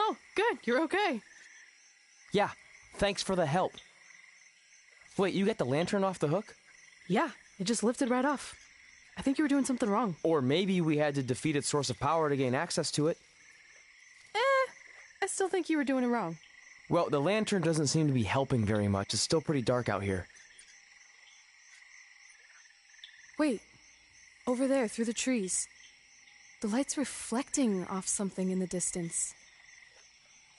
Oh, good. You're okay. Yeah, thanks for the help. Wait, you got the lantern off the hook? Yeah, it just lifted right off. I think you were doing something wrong. Or maybe we had to defeat its source of power to gain access to it. I still think you were doing it wrong. Well, the lantern doesn't seem to be helping very much. It's still pretty dark out here. Wait, over there, through the trees. The light's reflecting off something in the distance.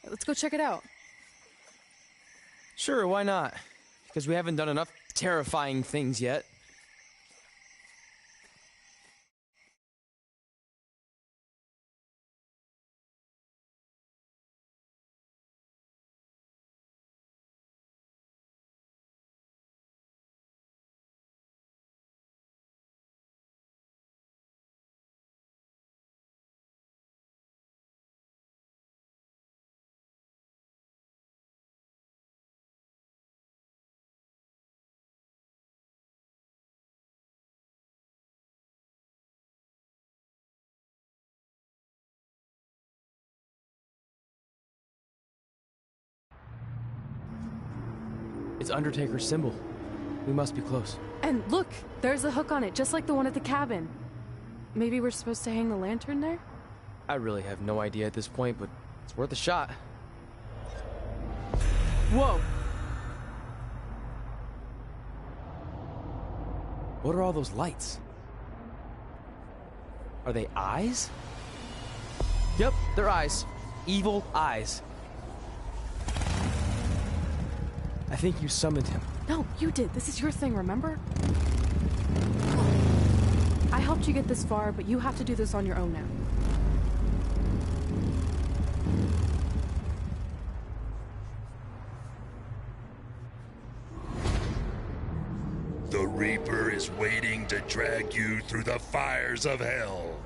Let's go check it out. Sure, why not? Because we haven't done enough terrifying things yet. It's Undertaker's symbol. We must be close. And look, there's a hook on it, just like the one at the cabin. Maybe we're supposed to hang the lantern there? I really have no idea at this point, but it's worth a shot. Whoa! What are all those lights? Are they eyes? Yep, they're eyes. Evil eyes. I think you summoned him. No, you did. This is your thing, remember? I helped you get this far, but you have to do this on your own now. The Reaper is waiting to drag you through the fires of hell.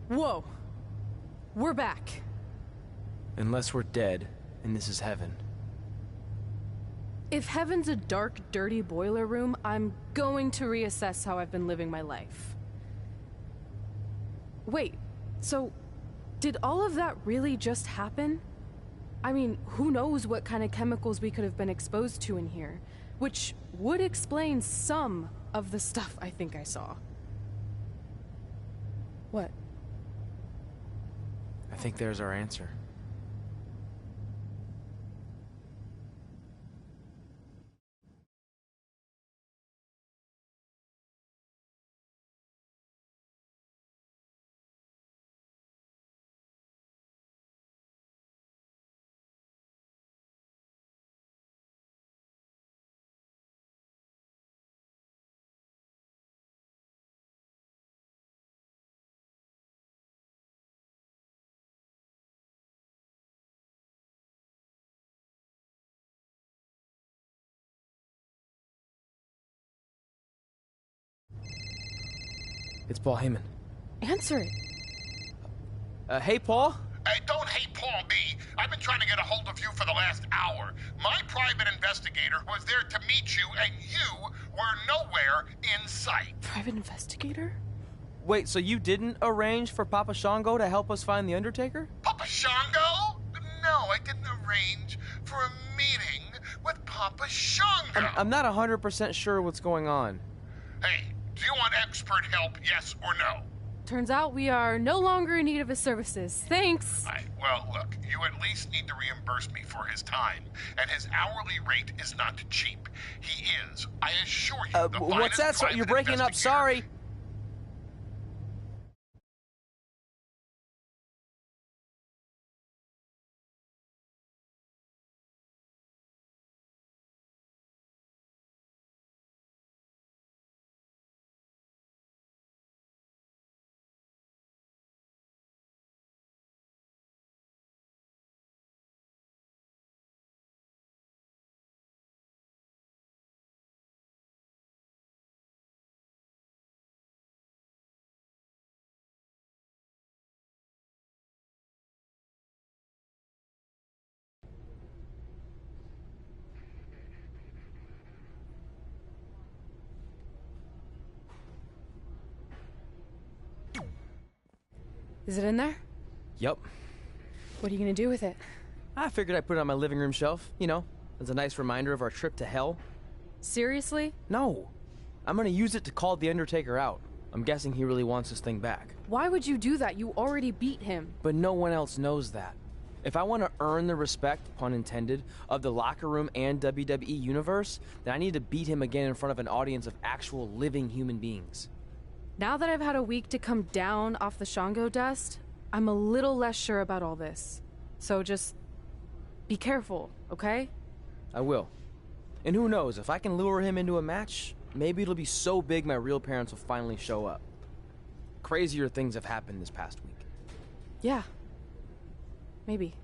Whoa. We're back. Unless we're dead, and this is heaven. If heaven's a dark, dirty boiler room, I'm going to reassess how I've been living my life. Wait, so did all of that really just happen? I mean, who knows what kind of chemicals we could have been exposed to in here, which would explain some of the stuff I think I saw. What? I think there's our answer. It's Paul Heyman. Answer it. Hey, Paul? Hey, don't hate Paul me. I've been trying to get a hold of you for the last hour. My private investigator was there to meet you, and you were nowhere in sight. Private investigator? Wait, so you didn't arrange for Papa Shango to help us find the Undertaker? Papa Shango? No, I didn't arrange for a meeting with Papa Shango. I'm not 100% sure what's going on. Hey, do you want expert help, yes or no? Turns out we are no longer in need of his services. Thanks. Well, look, you at least need to reimburse me for his time, and his hourly rate is not cheap. He is, I assure you, the what's that? finest You're breaking up, investigator. sorry. Is it in there? Yup. What are you gonna do with it? I figured I'd put it on my living room shelf, you know, as a nice reminder of our trip to hell. Seriously? No. I'm gonna use it to call the Undertaker out. I'm guessing he really wants this thing back. Why would you do that? You already beat him. But no one else knows that. If I want to earn the respect, pun intended, of the locker room and WWE universe, then I need to beat him again in front of an audience of actual living human beings. Now that I've had a week to come down off the Shango dust, I'm a little less sure about all this. So just be careful, okay? I will. And who knows, if I can lure him into a match, maybe it'll be so big my real parents will finally show up. Crazier things have happened this past week. Yeah. Maybe.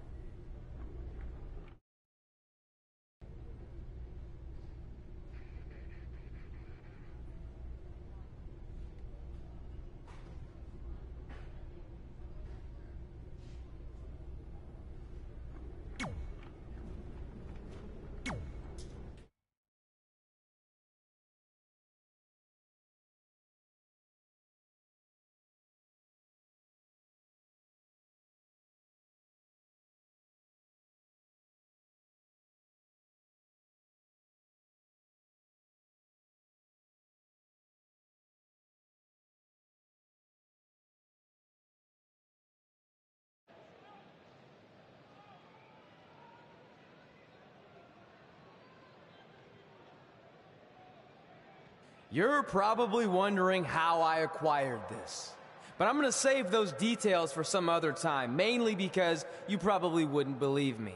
You're probably wondering how I acquired this. But I'm gonna save those details for some other time, mainly because you probably wouldn't believe me.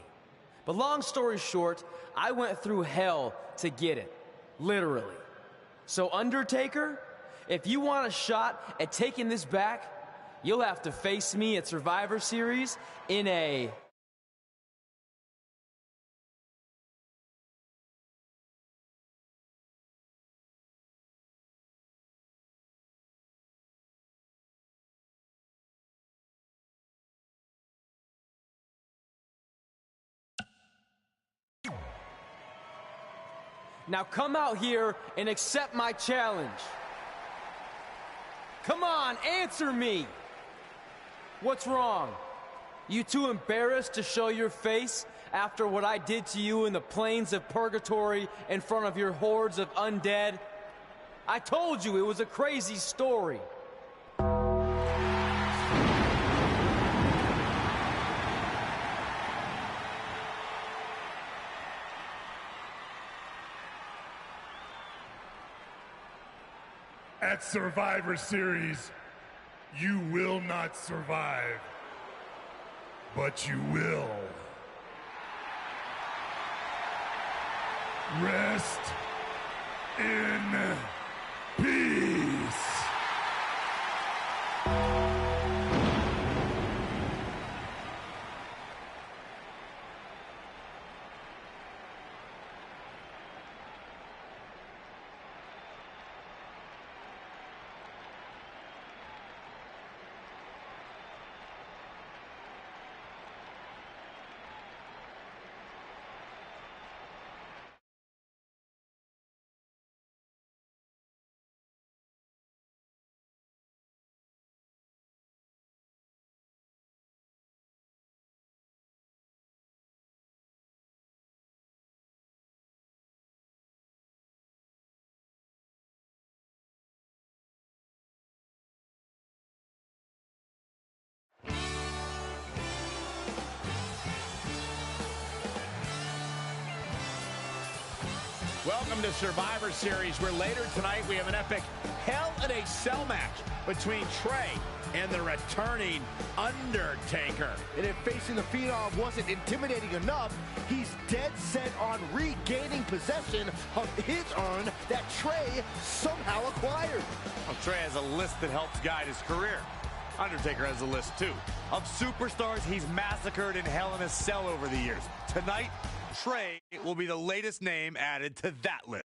But long story short, I went through hell to get it. Literally. So Undertaker, if you want a shot at taking this back, you'll have to face me at Survivor Series in a... Now come out here and accept my challenge. Come on, answer me! What's wrong? You too embarrassed to show your face after what I did to you in the plains of purgatory in front of your hordes of undead? I told you it was a crazy story. At Survivor Series, you will not survive, but you will. Rest in peace. Welcome to Survivor Series, where later tonight we have an epic Hell in a Cell match between Trey and the returning Undertaker. And if facing the Phenom wasn't intimidating enough, he's dead set on regaining possession of his urn that Trey somehow acquired. Well, Trey has a list that helps guide his career. Undertaker has a list, too, of superstars he's massacred in Hell in a Cell over the years. Tonight, Trey will be the latest name added to that list.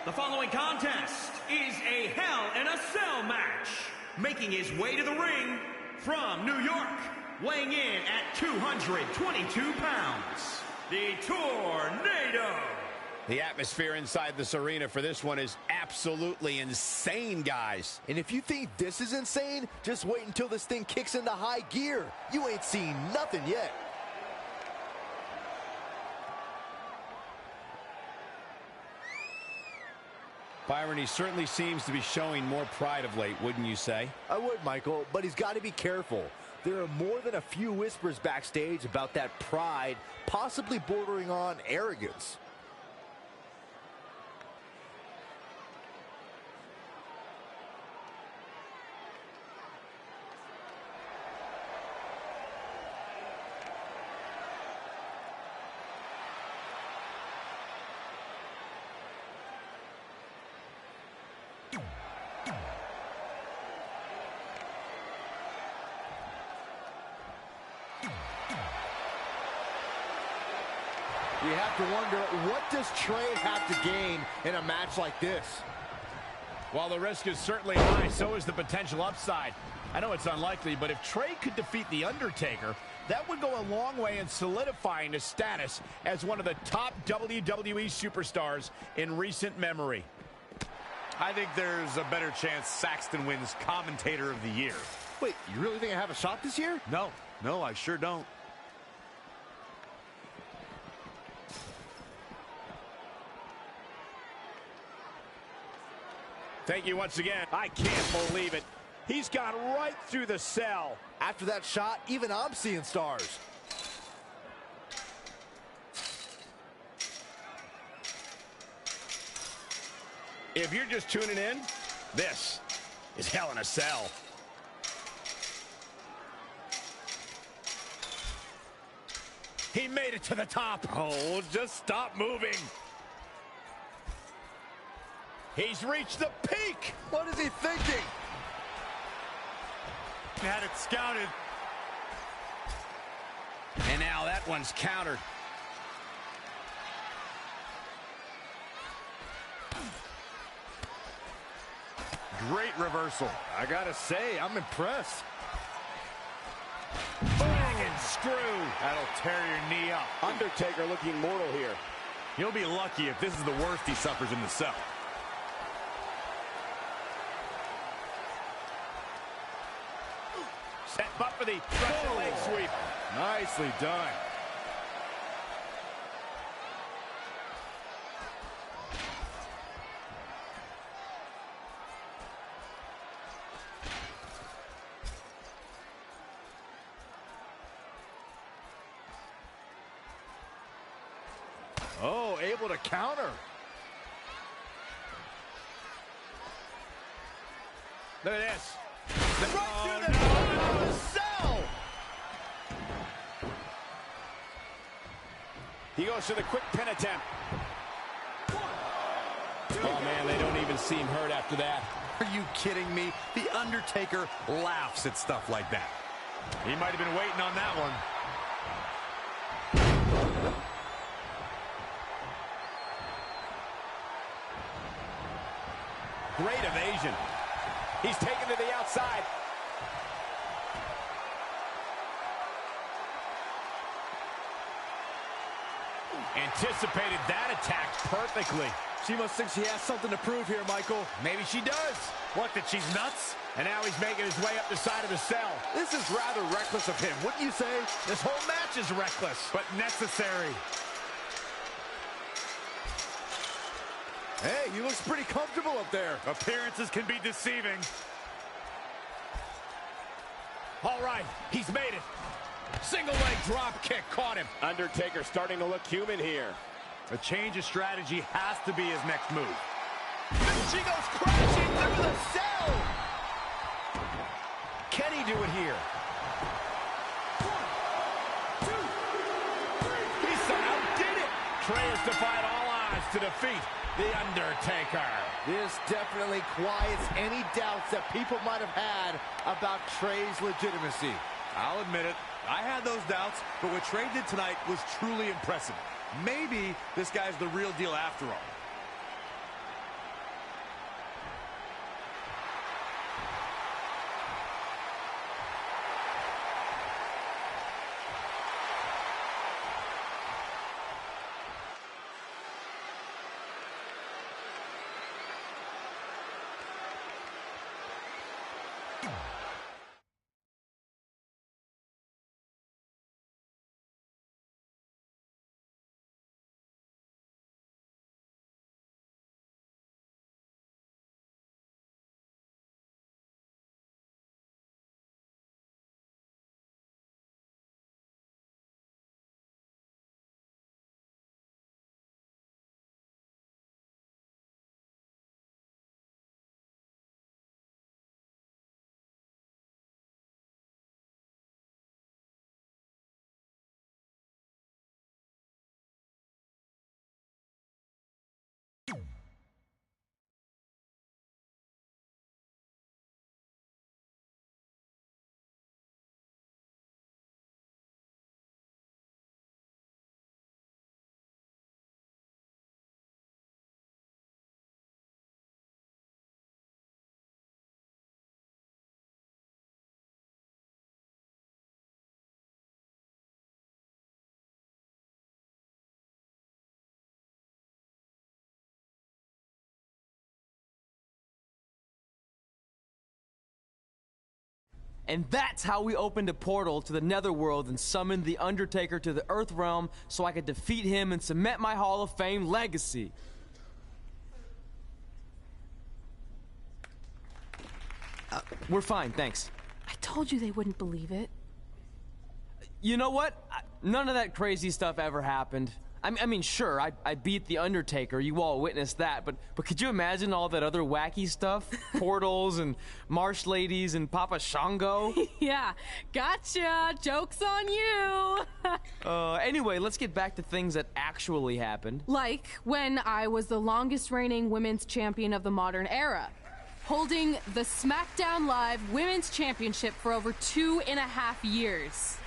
The following contest is a Hell in a Cell match. Making his way to the ring from New York, weighing in at 222 pounds, the Tornado. The atmosphere inside this arena for this one is absolutely insane, guys. And if you think this is insane, just wait until this thing kicks into high gear. You ain't seen nothing yet. Byron, he certainly seems to be showing more pride of late, wouldn't you say? I would, Michael, but he's got to be careful. There are more than a few whispers backstage about that pride, possibly bordering on arrogance. You have to wonder, what does Trey have to gain in a match like this? While the risk is certainly high, so is the potential upside. I know it's unlikely, but if Trey could defeat The Undertaker, that would go a long way in solidifying his status as one of the top WWE superstars in recent memory. I think there's a better chance Saxton wins Commentator of the Year. Wait, you really think I have a shot this year? No, I sure don't. Thank you once again. I can't believe it. He's gone right through the cell. After that shot, even I'm seeing stars. If you're just tuning in, this is Hell in a Cell. He made it to the top. Oh, just stop moving. He's reached the peak. What is he thinking? Had it scouted. And now that one's countered. Great reversal. I gotta say, I'm impressed. Bang and screw. That'll tear your knee up. Undertaker looking mortal here. He'll be lucky if this is the worst he suffers in the cell. Set up for the Russian leg sweep. Nicely done. Oh, able to counter. Look at this. Right to the bottom of the cell. He goes for the quick pin attempt. Oh, man, they don't even seem hurt after that. Are you kidding me? The Undertaker laughs at stuff like that. He might have been waiting on that one. Great evasion. He's taken to the outside. Anticipated that attack perfectly. She must think she has something to prove here, Michael. Maybe she does. What, that she's nuts? And now he's making his way up the side of the cell. This is rather reckless of him, wouldn't you say? This whole match is reckless. But necessary. Hey, he looks pretty comfortable up there. Appearances can be deceiving. All right, he's made it. Single leg drop kick caught him. Undertaker starting to look human here. A change of strategy has to be his next move. She goes crashing through the cell. Can he do it here? 1, 2, 3. He somehow did it. Trey has defied all odds to defeat The Undertaker. This definitely quiets any doubts that people might have had about Trey's legitimacy. I'll admit it. I had those doubts, but what Trey did tonight was truly impressive. Maybe this guy's the real deal after all. And that's how we opened a portal to the Netherworld and summoned the Undertaker to the Earth Realm so I could defeat him and cement my Hall of Fame legacy. We're fine, thanks. I told you they wouldn't believe it. You know what? None of that crazy stuff ever happened. I mean, sure, I beat the Undertaker. You all witnessed that. But could you imagine all that other wacky stuff? Portals and marsh ladies and Papa Shango? Yeah, gotcha. Joke's on you. Anyway, let's get back to things that actually happened. Like when I was the longest reigning women's champion of the modern era, holding the SmackDown Live Women's Championship for over 2.5 years.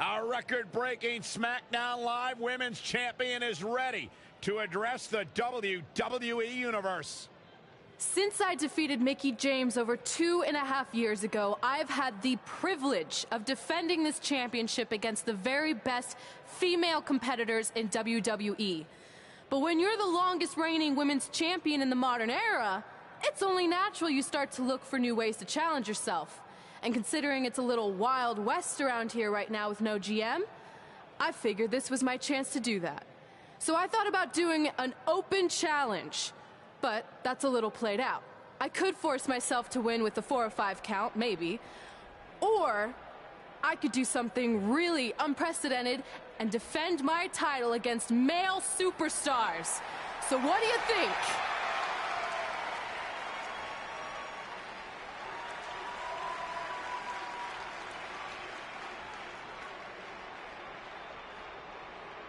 Our record-breaking SmackDown Live Women's Champion is ready to address the WWE Universe. Since I defeated Mickie James over 2.5 years ago, I've had the privilege of defending this championship against the very best female competitors in WWE. But when you're the longest reigning women's champion in the modern era, it's only natural you start to look for new ways to challenge yourself. And considering it's a little Wild West around here right now with no GM, I figured this was my chance to do that. So I thought about doing an open challenge, but that's a little played out. I could force myself to win with the 4 or 5 count, maybe, or I could do something really unprecedented and defend my title against male superstars. So what do you think?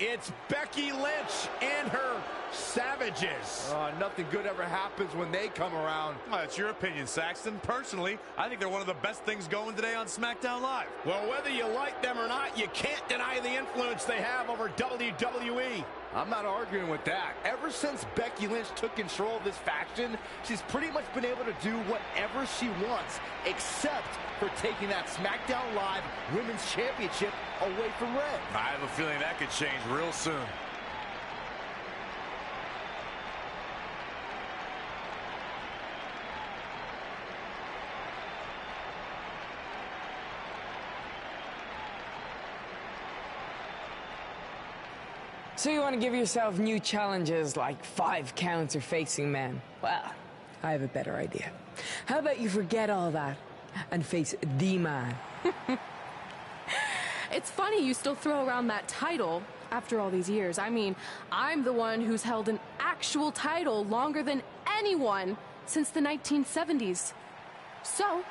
It's Becky Lynch and her Savages. Nothing good ever happens when they come around. Well, that's your opinion, Saxton. Personally, I think they're one of the best things going today on SmackDown Live. Well, whether you like them or not, you can't deny the influence they have over WWE. I'm not arguing with that. Ever since Becky Lynch took control of this faction, she's pretty much been able to do whatever she wants, except for taking that SmackDown Live Women's Championship away from Red. I have a feeling that could change real soon. So you want to give yourself new challenges like 5 counts or facing men? Well, I have a better idea. How about you forget all that and face the man? It's funny you still throw around that title. after all these years. I mean, I'm the one who's held an actual title longer than anyone since the 1970s. So,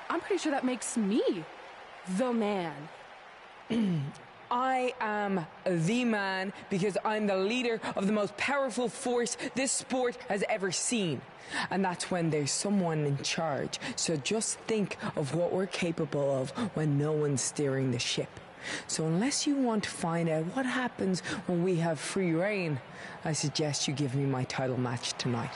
I'm pretty sure that makes me the man. I am the man because I'm the leader of the most powerful force this sport has ever seen. And that's when there's someone in charge. So just think of what we're capable of when no one's steering the ship. So unless you want to find out what happens when we have free reign, I suggest you give me my title match tonight.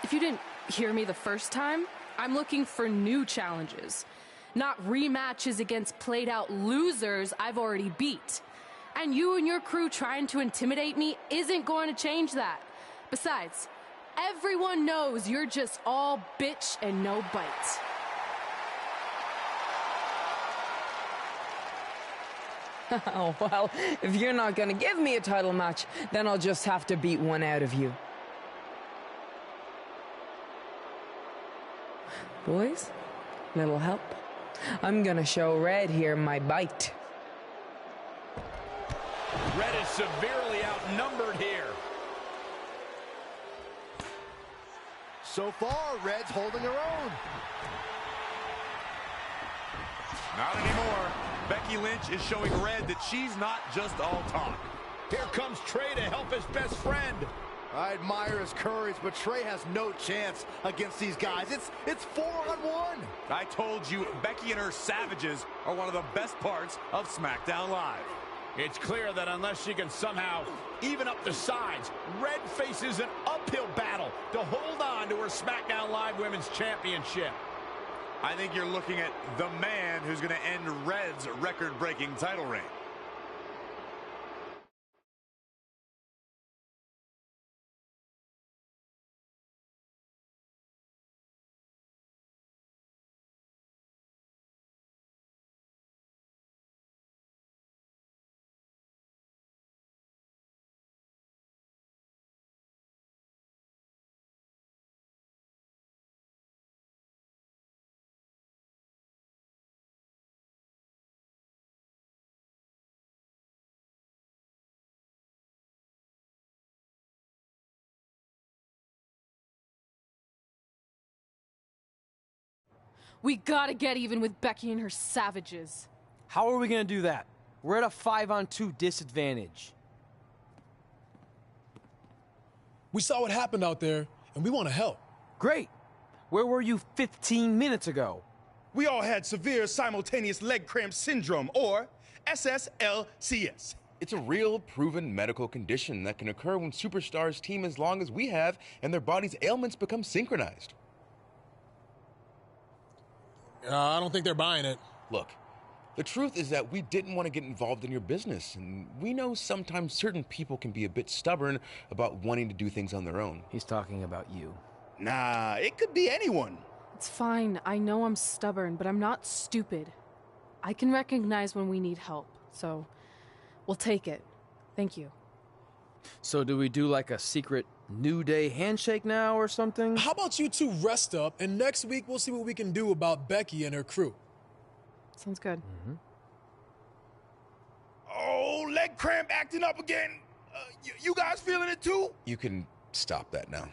If you didn't hear me the first time, I'm looking for new challenges. Not rematches against played-out losers I've already beat. And you and your crew trying to intimidate me isn't going to change that. Besides, everyone knows you're just all bitch and no bite. Oh, well, if you're not gonna give me a title match, then I'll just have to beat one out of you. Boys, little help? I'm gonna show Red here my bite. Red is severely outnumbered here. So far, Red's holding her own. Not anymore. Becky Lynch is showing Red that she's not just all talk. Here comes Trey to help his best friend. I admire his courage, but Trey has no chance against these guys. It's 4-on-1. I told you, Becky and her savages are one of the best parts of SmackDown Live. It's clear that unless she can somehow even up the sides, Red faces an uphill battle to hold on to her SmackDown Live Women's Championship. I think you're looking at the man who's going to end Red's record-breaking title reign. We gotta get even with Becky and her savages. How are we gonna do that? We're at a 5-on-2 disadvantage. We saw what happened out there, and we want to help. Great. Where were you 15 minutes ago? We all had severe simultaneous leg cramp syndrome, or SSLCS. It's a real, proven medical condition that can occur when superstars team as long as we have and their body's ailments become synchronized. I don't think they're buying it. Look, the truth is that we didn't want to get involved in your business, and we know sometimes certain people can be a bit stubborn about wanting to do things on their own. He's talking about you. Nah, it could be anyone. It's fine. I know I'm stubborn, but I'm not stupid. I can recognize when we need help, so we'll take it. Thank you. So do we do like a secret New Day handshake now or something? How about you two rest up, and next week we'll see what we can do about Becky and her crew. Sounds good. Mm-hmm. Oh, leg cramp acting up again. You guys feeling it too? You can stop that now.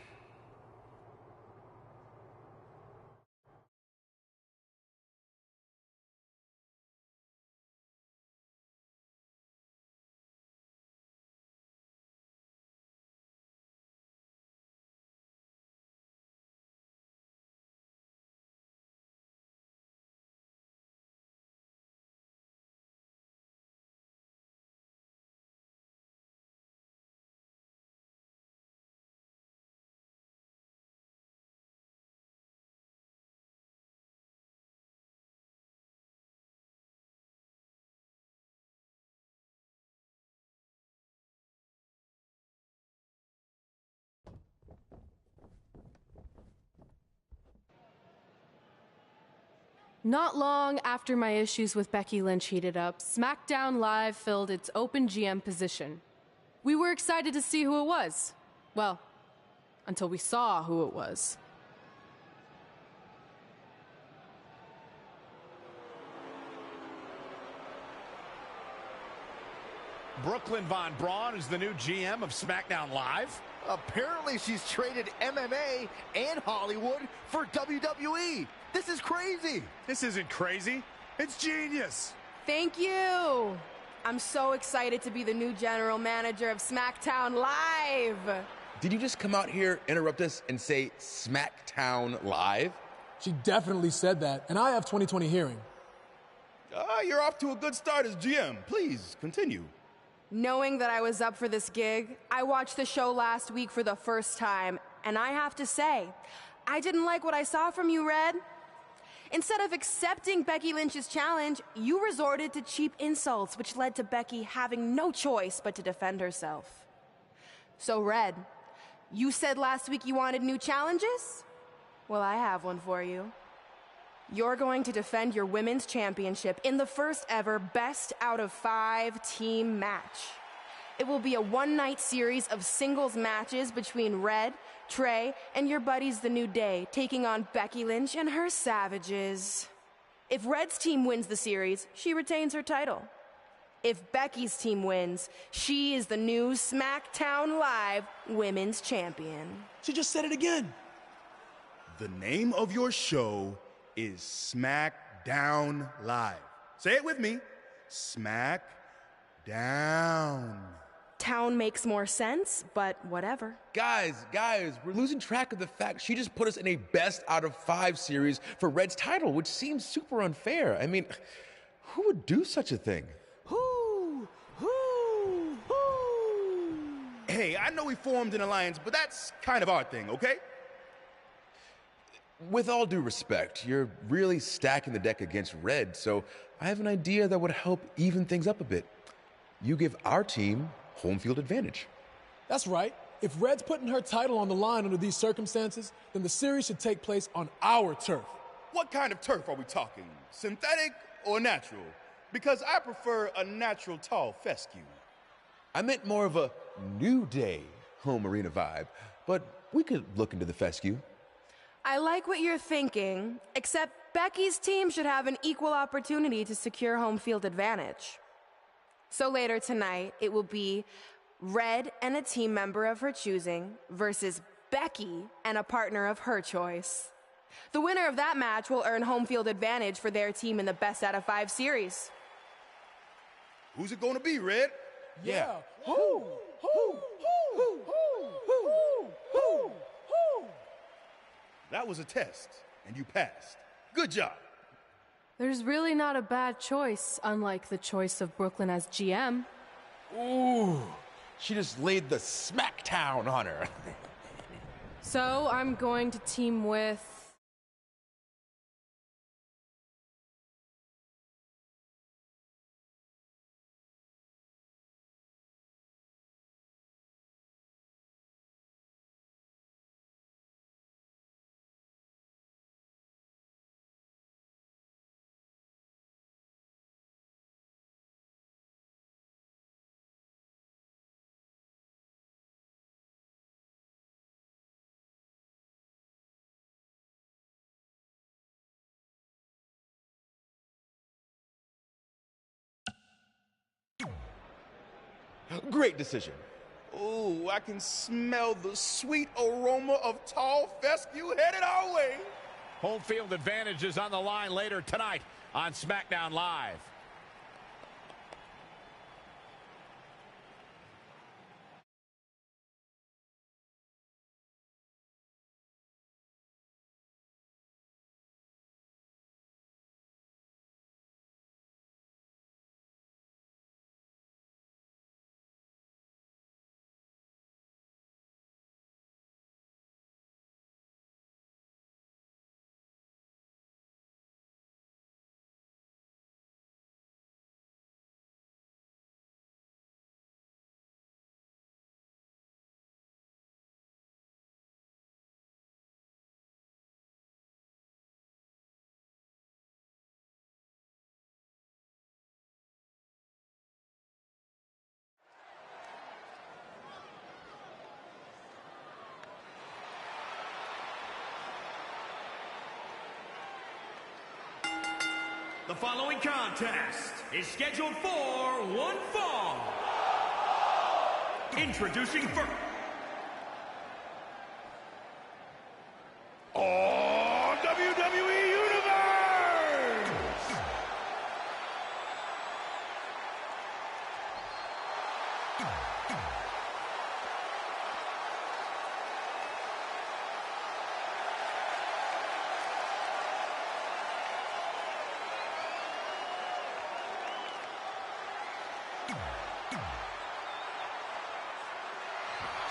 Not long after my issues with Becky Lynch heated up, SmackDown Live filled its open GM position. We were excited to see who it was. Well, until we saw who it was. Brooklyn Von Braun is the new GM of SmackDown Live? Apparently she's traded MMA and Hollywood for WWE. This is crazy. This isn't crazy. It's genius. Thank you. I'm so excited to be the new general manager of SmackDown Live. Did you just come out here, interrupt us, and say SmackDown Live? She definitely said that, and I have 20/20 hearing. You're off to a good start as GM. Please, continue. Knowing that I was up for this gig, I watched the show last week for the first time, and I have to say, I didn't like what I saw from you, Red. Instead of accepting Becky Lynch's challenge, you resorted to cheap insults, which led to Becky having no choice but to defend herself. So, Red, you said last week you wanted new challenges? Well, I have one for you. You're going to defend your women's championship in the first ever best out of 5 team match. It will be a one-night series of singles matches between Red, Trey, and your buddies The New Day, taking on Becky Lynch and her Savages. If Red's team wins the series, she retains her title. If Becky's team wins, she is the new SmackDown Live Women's Champion. She just said it again. The name of your show is SmackDown Live. Say it with me. SmackDown. Town makes more sense, but whatever. Guys, we're losing track of the fact she just put us in a best out of 5 series for Red's title, which seems super unfair. I mean, who would do such a thing? Hey, I know we formed an alliance, but that's kind of our thing, okay? With all due respect, you're really stacking the deck against Red, so I have an idea that would help even things up a bit. You give our team home field advantage. That's right. If Red's putting her title on the line under these circumstances, then the series should take place on our turf. What kind of turf are we talking? Synthetic or natural? Because I prefer a natural tall fescue. I meant more of a New Day home arena vibe, but we could look into the fescue. I like what you're thinking, except Becky's team should have an equal opportunity to secure home field advantage. So later tonight, it will be Red and a team member of her choosing versus Becky and a partner of her choice. The winner of that match will earn home field advantage for their team in the best out of 5 series. Who's it gonna be, Red? Yeah. That was a test, and you passed. Good job. There's really not a bad choice, unlike the choice of Brooklyn as GM. Ooh, she just laid the smackdown on her. So I'm going to team with... Great decision. Oh, I can smell the sweet aroma of tall fescue headed our way. Home field advantage is on the line later tonight on SmackDown Live. The following contest is scheduled for one fall. Introducing first. Oh, WWE Universe!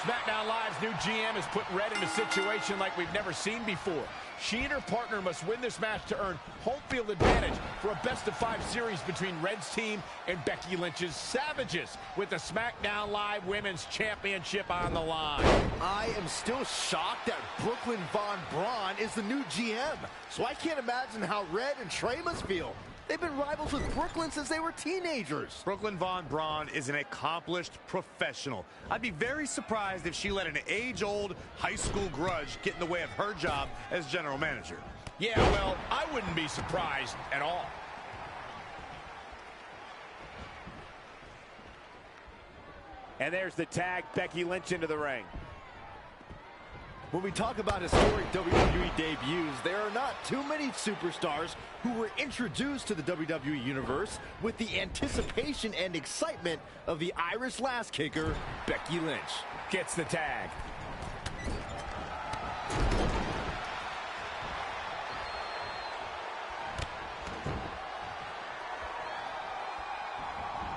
SmackDown Live's new GM is putting Red in a situation like we've never seen before. She and her partner must win this match to earn home field advantage for a best-of-5 series between Red's team and Becky Lynch's Savages, with the SmackDown Live Women's Championship on the line. I am still shocked that Brooklyn Von Braun is the new GM, so I can't imagine how Red and Trey must feel. They've been rivals with Brooklyn since they were teenagers. Brooklyn Von Braun is an accomplished professional. I'd be very surprised if she let an age-old high school grudge get in the way of her job as general manager. Yeah, well, I wouldn't be surprised at all. And there's the tag, Becky Lynch into the ring. When we talk about historic WWE debuts, there are not too many superstars who were introduced to the WWE Universe with the anticipation and excitement of the Irish Lass Kicker, Becky Lynch. Gets the tag.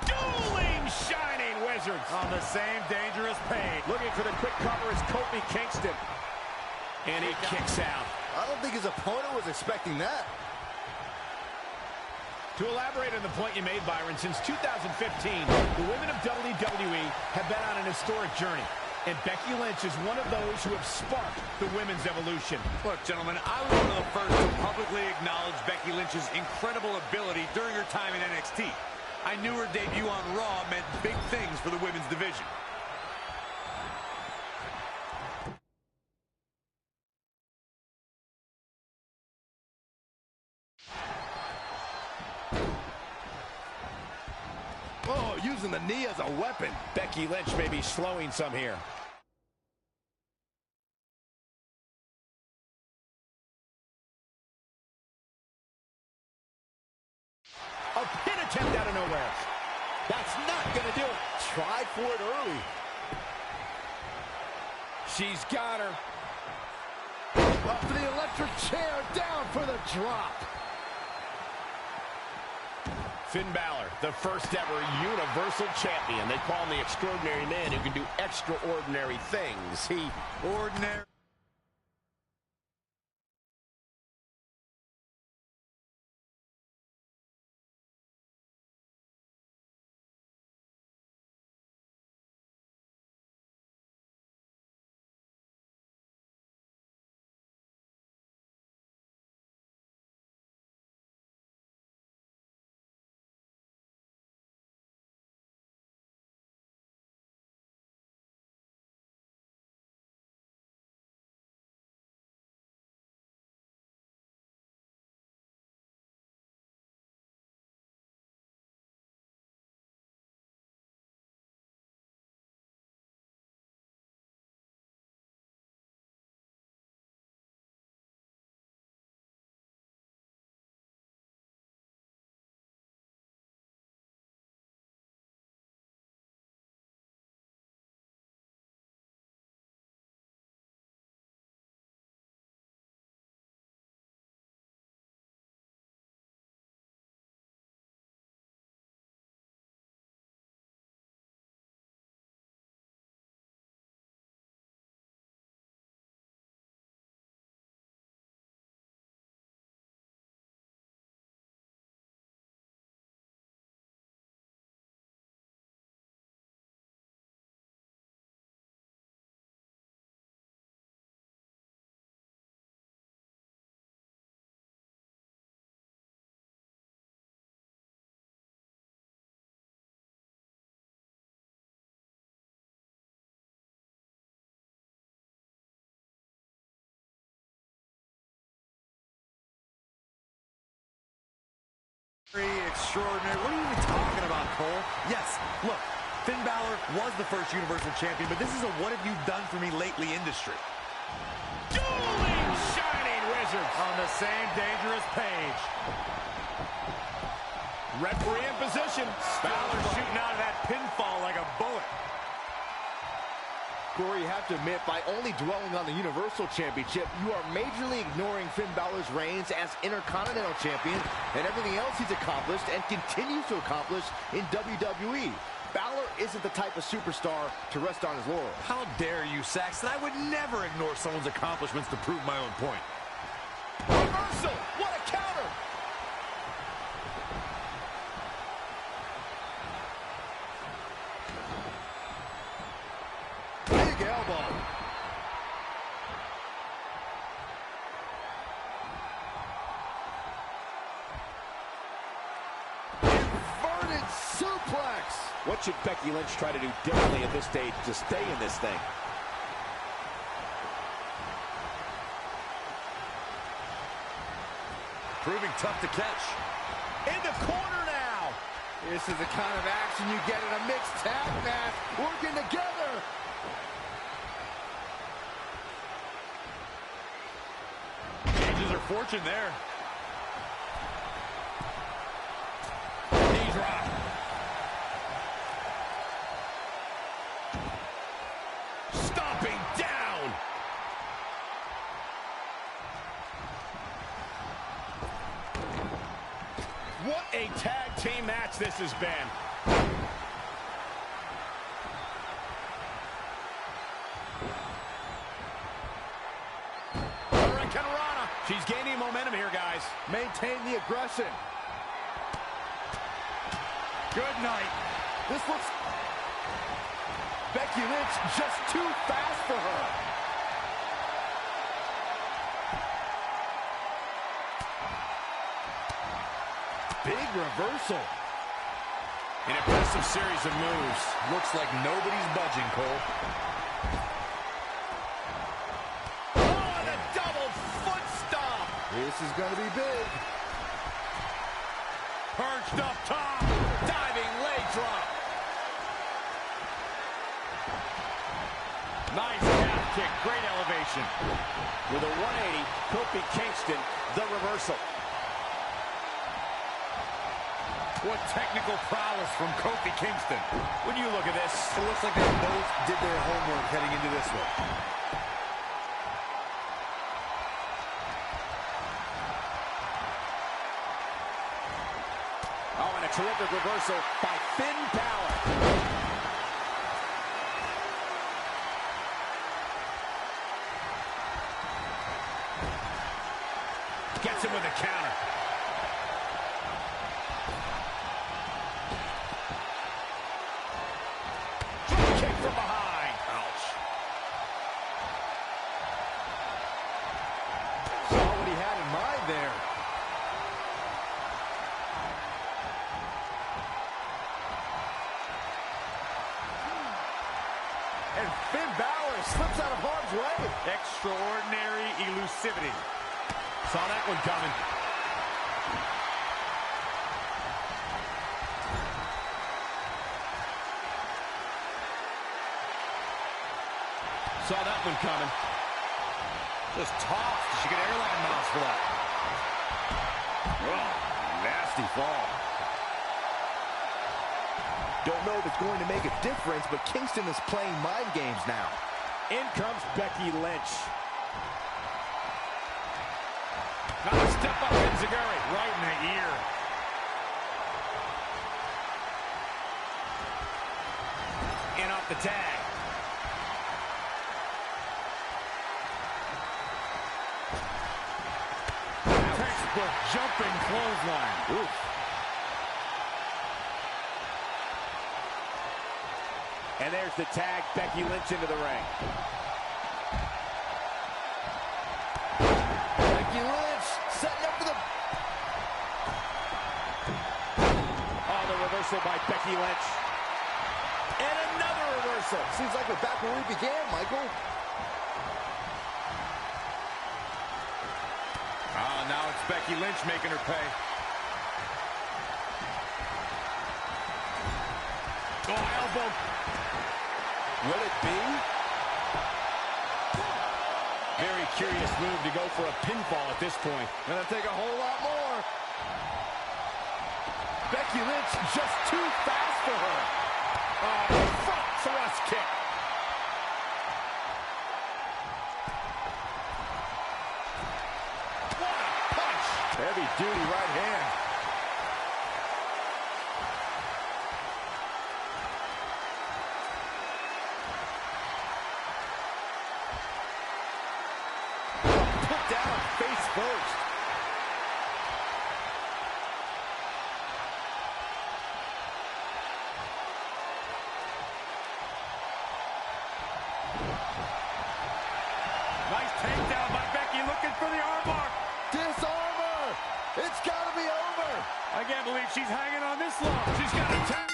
Dueling Shining Wizards on the same dangerous page. Looking for the quick cover is Kofi Kingston. And he kicks out. I don't think his opponent was expecting that. To elaborate on the point you made, Byron, since 2015, the women of WWE have been on an historic journey. And Becky Lynch is one of those who have sparked the women's evolution. Look, gentlemen, I was one of the first to publicly acknowledge Becky Lynch's incredible ability during her time in NXT. I knew her debut on Raw meant big things for the women's division. Oh, using the knee as a weapon. Becky Lynch may be slowing some here. A pin attempt out of nowhere. That's not going to do it. Tried for it early. She's got her. Up to the electric chair, down for the drop. Finn Balor, the first ever Universal Champion. They call him the extraordinary man who can do extraordinary things. Ordinary. Extraordinary. What are you even talking about, Cole? Yes, look, Finn Balor was the first Universal Champion, but this is a what have you done for me lately industry. Dueling Shining Wizards On the same dangerous page. Referee in position. Balor shooting out of that pinfall like a bullet. Corey, you have to admit, by only dwelling on the Universal Championship, you are majorly ignoring Finn Balor's reigns as Intercontinental Champion and everything else he's accomplished and continues to accomplish in WWE. Balor isn't the type of superstar to rest on his laurels. How dare you, Saxton? I would never ignore someone's accomplishments to prove my own point. Reversal! What a counter! Big elbow. Inverted suplex. What should Becky Lynch try to do differently at this stage to stay in this thing? Proving tough to catch. In the corner now. This is the kind of action you get in a mixed tag match. Working together. Changes her fortune there. Knees rock. Stomping down. What a tag team match this has been. Hurricanrana. She's gaining momentum here, guys. Maintain the aggression. Good night. This looks... Becky Lynch just too fast for her. Big reversal. An impressive series of moves. Looks like nobody's budging, Cole. Oh, and a double foot stomp. This is going to be big. Perched up top. Diving leg drop. Nice calf kick. Great elevation. With a 180, Kofi Kingston, the reversal. What technical prowess from Kofi Kingston. When you look at this, It looks like they both did their homework heading into this one. oh, and a terrific reversal by Finn Balor. Gets him with a counter. Kick from behind. Ouch. Saw what he had in mind there. And Finn Balor slips out of harm's way. Extraordinary elusivity. Saw that one coming. Saw that one coming. Just tossed. She get airline miles for that. Oh, nasty fall. Don't know if it's going to make a difference, but Kingston is playing mind games now. In comes Becky Lynch. Now step up Enziguri. Right in the ear. In off the tag. Textbook jumping clothesline. Oof. And there's the tag. Becky Lynch into the ring. Becky Lynch setting up for the... Oh, the reversal by Becky Lynch. And another reversal. Seems like we're back where we began, Michael. Now it's Becky Lynch making her pay. Oh, elbow. Will it be? Very curious move to go for a pinfall at this point. Gonna take a whole lot more. Becky Lynch just too fast for her. Front thrust kick. What a punch. Heavy duty right hand. Put down face first. Nice takedown by Becky, looking for the armbar. Disarmer! It's gotta be over! I can't believe she's hanging on this long. She's got a tag.